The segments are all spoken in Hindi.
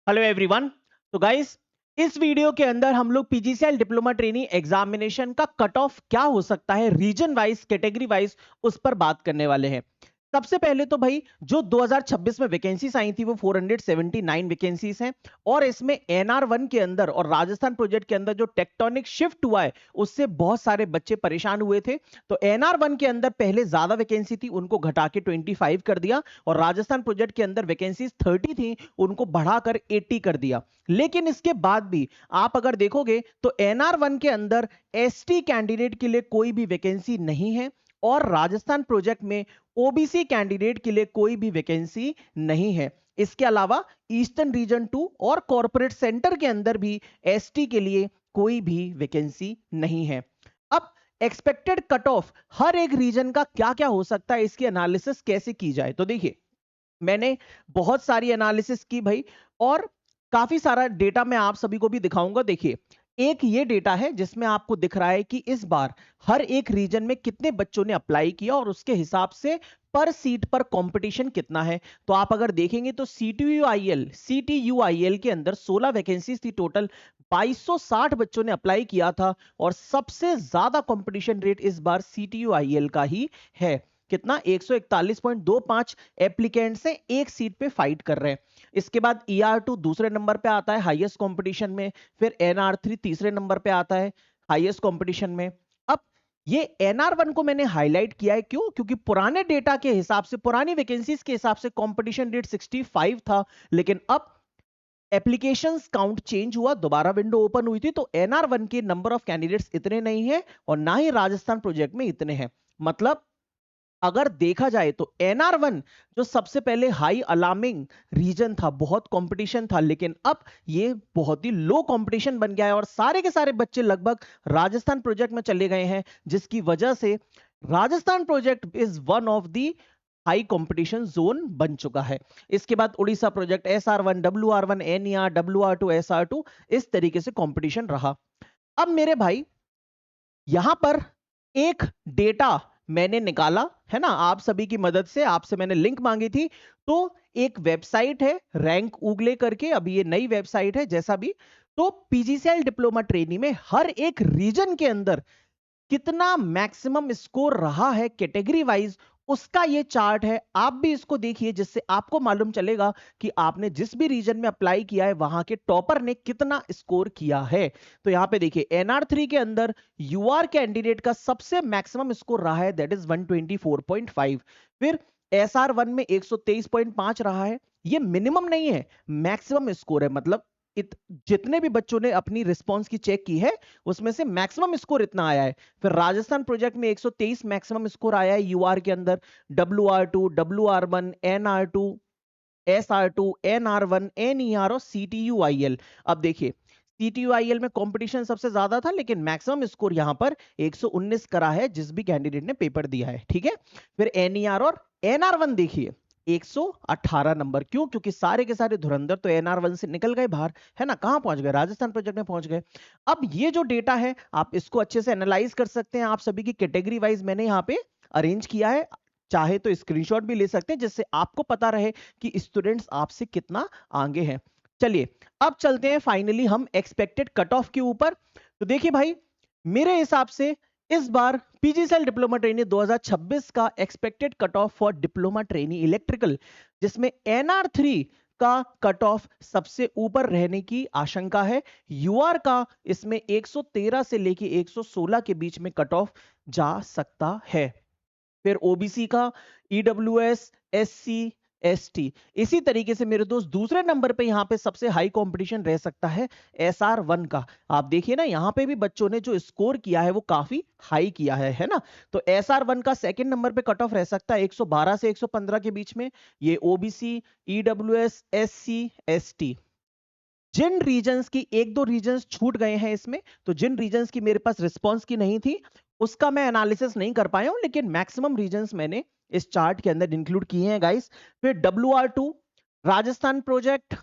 Hello everyone. तो गाइस, इस वीडियो के अंदर हम लोग पीजीसीएल डिप्लोमा ट्रेनी एग्जामिनेशन का कट ऑफ क्या हो सकता है रीजन वाइज कैटेगरी वाइज उस पर बात करने वाले हैं। सबसे पहले तो भाई जो 2026 में वैकेंसीज आई थी वो 479 वैकेंसीज हैं और इसमें एनआर 1 के अंदर और राजस्थान प्रोजेक्ट के अंदर जो टेक्टोनिक शिफ्ट हुआ है उससे बहुत सारे बच्चे परेशान हुए थे। तो एनआर 1 के अंदर पहले ज्यादा वैकेंसी थी, उनको घटा के 25 कर दिया और राजस्थान प्रोजेक्ट के अंदर वैकेंसीज 30 थी, उनको बढ़ाकर 80 कर दिया। लेकिन इसके बाद भी आप अगर देखोगे तो एनआर 1 के अंदर एसटी कैंडिडेट के लिए कोई भी वैकेंसी नहीं है और राजस्थान प्रोजेक्ट में ओबीसी कैंडिडेट के लिए कोई भी वैकेंसी नहीं है। इसके अलावा ईस्टर्न रीजन 2 और कॉर्पोरेट सेंटर के अंदर भी एसटी के लिए कोई भी वैकेंसी नहीं है। अब एक्सपेक्टेड कट ऑफ हर एक रीजन का क्या क्या हो सकता है, इसकी एनालिसिस कैसे की जाए। तो देखिए, मैंने बहुत सारी एनालिसिस की भाई और काफी सारा डेटा मैं आप सभी को भी दिखाऊंगा। देखिए, एक ये डेटा है जिसमें आपको दिख रहा है कि इस बार हर एक रीजन में कितने बच्चों ने अप्लाई किया और उसके हिसाब से पर सीट पर कंपटीशन कितना है। तो आप अगर देखेंगे तो सीटीयूआईएल के अंदर 16 वैकेंसीज थी टोटल, 2260 बच्चों ने अप्लाई किया था और सबसे ज्यादा कंपटीशन रेट इस बार सीटीयूआईएल का ही है। कितना? 141.25 एप्लीकेंट से एक सीट पे फाइट कर रहे हैं। इसके बाद ER2 दूसरे नंबर पे आता है हाईएस्ट कंपटीशन में, फिर NR3 तीसरे नंबर पे आता है हाईएस्ट कंपटीशन में। अब ये NR1 को मैंने हाईलाइट किया है, क्यों? क्योंकि पुराने डेटा के हिसाब से, पुरानी वैकेंसीज के हिसाब से कंपटीशन रेट 65 था, लेकिन अब एप्लीकेशंस काउंट चेंज हुआ, दोबारा विंडो ओपन हुई थी, तो NR1 के नंबर ऑफ कैंडिडेट्स इतने नहीं है और ना ही राजस्थान प्रोजेक्ट में इतने हैं। मतलब अगर देखा जाए तो NR1 जो सबसे पहले हाई अलार्मिंग रीजन था, बहुत कंपटीशन था, लेकिन अब ये बहुत ही लो कंपटीशन बन गया है और सारे के सारे बच्चे लगभग राजस्थान प्रोजेक्ट में चले गए हैं, जिसकी वजह से Rajasthan project is one of the high competition zone बन चुका है। इसके बाद Orissa project SR1, WR1, NER, WR2, SR2, इस तरीके से कंपटीशन रहा। अब मेरे भाई यहां पर एक डेटा मैंने निकाला है ना, आप सभी की मदद से, आपसे मैंने लिंक मांगी थी। तो एक वेबसाइट है रैंक उगले करके, अभी ये नई वेबसाइट है जैसा भी। तो पीजीसीएल डिप्लोमा ट्रेनी में हर एक रीजन के अंदर कितना मैक्सिमम स्कोर रहा है कैटेगरी वाइज, उसका ये चार्ट है। आप भी इसको देखिए जिससे आपको मालूम चलेगा कि आपने जिस भी रीजन में अप्लाई किया है वहां के टॉपर ने कितना स्कोर किया है। तो यहां पे देखिए, NR3 के अंदर यूआर कैंडिडेट का सबसे मैक्सिमम स्कोर रहा है, दैट इज 124.5। फिर SR1 में 123.5 रहा है। ये मिनिमम नहीं है, मैक्सिमम स्कोर है। मतलब जितने भी बच्चों ने अपनी रिस्पॉन्स की चेक की है उसमें से मैक्सिमम स्कोर इतना आया है। फिर राजस्थान प्रोजेक्ट में 123 मैक्सिमम स्कोर आया है यूआर के अंदर, WR2, WR1, NR2, SR2, NR1, NER और CTUIL। अब देखिए, CTUIL में कंपटीशन सबसे ज्यादा था, लेकिन मैक्सिमम स्कोर यहां पर 119 करा है जिस भी कैंडिडेट ने पेपर दिया है, ठीक है। फिर NER और NR1 देखिए 118 नंबर, क्यों? क्योंकि सारे के सारे धुरंधर तो NR1 से निकल गए बाहर, है ना, कहां पहुंच गए? राजस्थान प्रोजेक्ट में पहुंच गए। अब ये जो डेटा है आप इसको अच्छे से एनालाइज कर सकते हैं, आप सभी की कैटेगरी वाइज मैंने यहाँ पे अरेंज किया है। चाहे तो स्क्रीनशॉट भी ले सकते हैं जिससे आपको पता रहे कि स्टूडेंट्स आपसे कितना आगे हैं। चलिए अब चलते हैं फाइनली हम एक्सपेक्टेड कट ऑफ के ऊपर। तो देखिए भाई, मेरे हिसाब से इस बार पीजीसीएल डिप्लोमा ट्रेनी 2026 का expected cut off for diploma trainee electrical, जिसमें NR3 का कट ऑफ सबसे ऊपर रहने की आशंका है। यूआर का इसमें 113 से लेके 116 के बीच में कट ऑफ जा सकता है। फिर ओबीसी का, ईडब्ल्यूएस, एससी, एसटी। इसी तरीके से मेरे दोस्त दूसरे नंबर पे यहां पे सबसे हाई कंपटीशन रह सकता है SR1 का। आप देखिए ना, यहां पे भी बच्चों ने जो स्कोर किया है वो काफी हाई किया है ना। तो SR1 का सेकंड नंबर पे कट ऑफ रह सकता है 112 से 115 के बीच में। ये ओबीसी, ईडब्ल्यूएस, एससी, एसटी। जिन रीजन्स की एक दो रीजन्स छूट गए हैं इसमें, तो जिन रीजन्स की मेरे पास रिस्पॉन्स की नहीं थी उसका मैं एनालिसिस नहीं कर पाया हूं, लेकिन मैक्सिमम रीजन्स मैंने इस चार्ट के अंदर इंक्लूड किए हैं गाइस। फिर WR2, राजस्थान प्रोजेक्ट,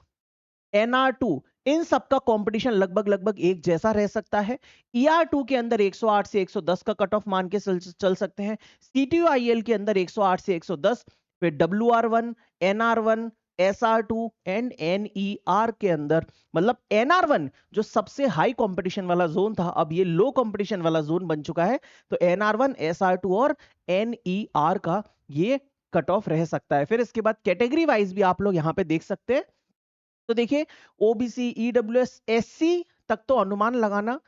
NR2, इन सबका कंपटीशन लगभग लगभग एक जैसा रह सकता है। ER2 के अंदर 108 से 110 का कट ऑफ मान के चल सकते हैं। CTUIL के अंदर 108 से 110। फिर WR1, NR1, SR2 and NER के अंदर, मतलब NR1 जो सबसे हाई कंपटीशन वाला जोन था, अब ये लो कंपटीशन वाला जोन बन चुका है। तो NR1, SR2 और NER का ये कट ऑफ रह सकता है। फिर इसके बाद कैटेगरी वाइज भी आप लोग यहां पे देख सकते हैं। तो देखिए OBC, EWS, SC तक तो अनुमान लगाना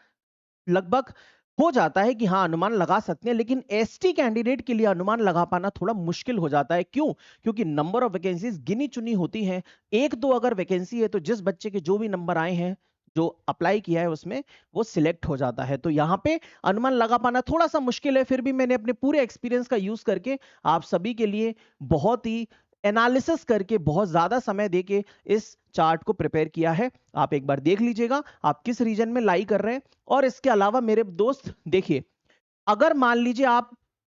लगभग हो जाता है कि हाँ अनुमान लगा सकते हैं, लेकिन एसटी कैंडिडेट के लिए अनुमान लगा पाना थोड़ा मुश्किल हो जाता है। क्यों? क्योंकि नंबर ऑफ वैकेंसीज गिनी चुनी होती हैं। एक दो अगर वैकेंसी है तो जिस बच्चे के जो भी नंबर आए हैं, जो अप्लाई किया है उसमें, वो सिलेक्ट हो जाता है। तो यहाँ पे अनुमान लगा पाना थोड़ा सा मुश्किल है। फिर भी मैंने अपने पूरे एक्सपीरियंस का यूज करके आप सभी के लिए बहुत ही एनालिसिस करके, बहुत ज्यादा समय देके इस चार्ट को प्रिपेयर किया है। आप एक बार देख लीजिएगा आप किस रीजन में लाई कर रहे हैं। और इसके अलावा मेरे दोस्त देखिए, अगर मान लीजिए आप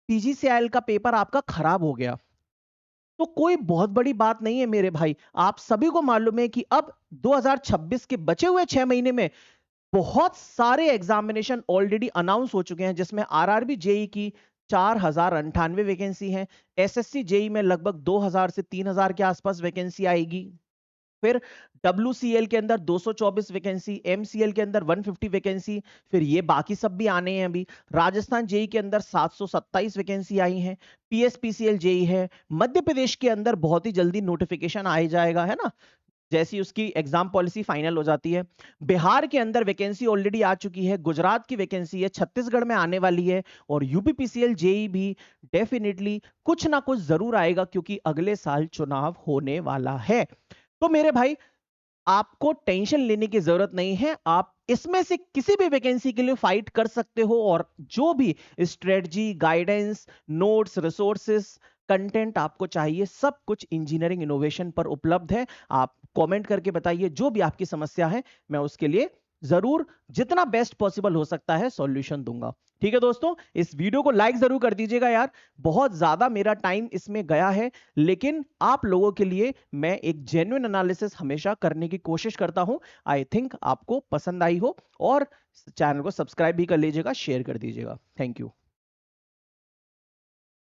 PGCIL का पेपर आपका खराब हो गया तो कोई बहुत बड़ी बात नहीं है मेरे भाई। आप सभी को मालूम है कि अब 2026 के बचे हुए 6 महीने में बहुत सारे एग्जामिनेशन ऑलरेडी अनाउंस हो चुके हैं, जिसमें RRB जेई की 4098 वैकेंसी है, SSC जेई में लगभग 2000 से 3000 के आसपास वैकेंसी आएगी। फिर WCL के अंदर 224 वैकेंसी, MCL के अंदर 150 वैकेंसी, फिर ये बाकी सब भी आने हैं अभी। राजस्थान जेई के अंदर 727 वैकेंसी आई हैं, PSPCL जेई है। मध्य प्रदेश के अंदर बहुत ही जल्दी नोटिफिकेशन आ जाएगा, है ना, जैसी उसकी एग्जाम पॉलिसी फाइनल हो जाती है। बिहार के अंदर वैकेंसी ऑलरेडी आ चुकी है, गुजरात की वैकेंसी है, छत्तीसगढ़ में आने वाली है, और UPPCL जेई भी डेफिनेटली कुछ ना कुछ जरूर आएगा, क्योंकि अगले साल चुनाव होने वाला है। तो मेरे भाई आपको टेंशन लेने की जरूरत नहीं है, आप इसमें से किसी भी वैकेंसी के लिए फाइट कर सकते हो, और जो भी strategy, guidance, notes, resources, content आपको चाहिए, सब कुछ इंजीनियरिंग इनोवेशन पर उपलब्ध है। आप कमेंट करके बताइए जो भी आपकी समस्या है, मैं उसके लिए जरूर जितना बेस्ट पॉसिबल हो सकता है सॉल्यूशन दूंगा। ठीक है दोस्तों, इस वीडियो को लाइक जरूर कर दीजिएगा यार, बहुत ज्यादा मेरा टाइम इसमें गया है, लेकिन आप लोगों के लिए मैं एक जेन्युइन एनालिसिस हमेशा करने की कोशिश करता हूं। आई थिंक आपको पसंद आई हो, और चैनल को सब्सक्राइब भी कर लीजिएगा, शेयर कर दीजिएगा। Thank you.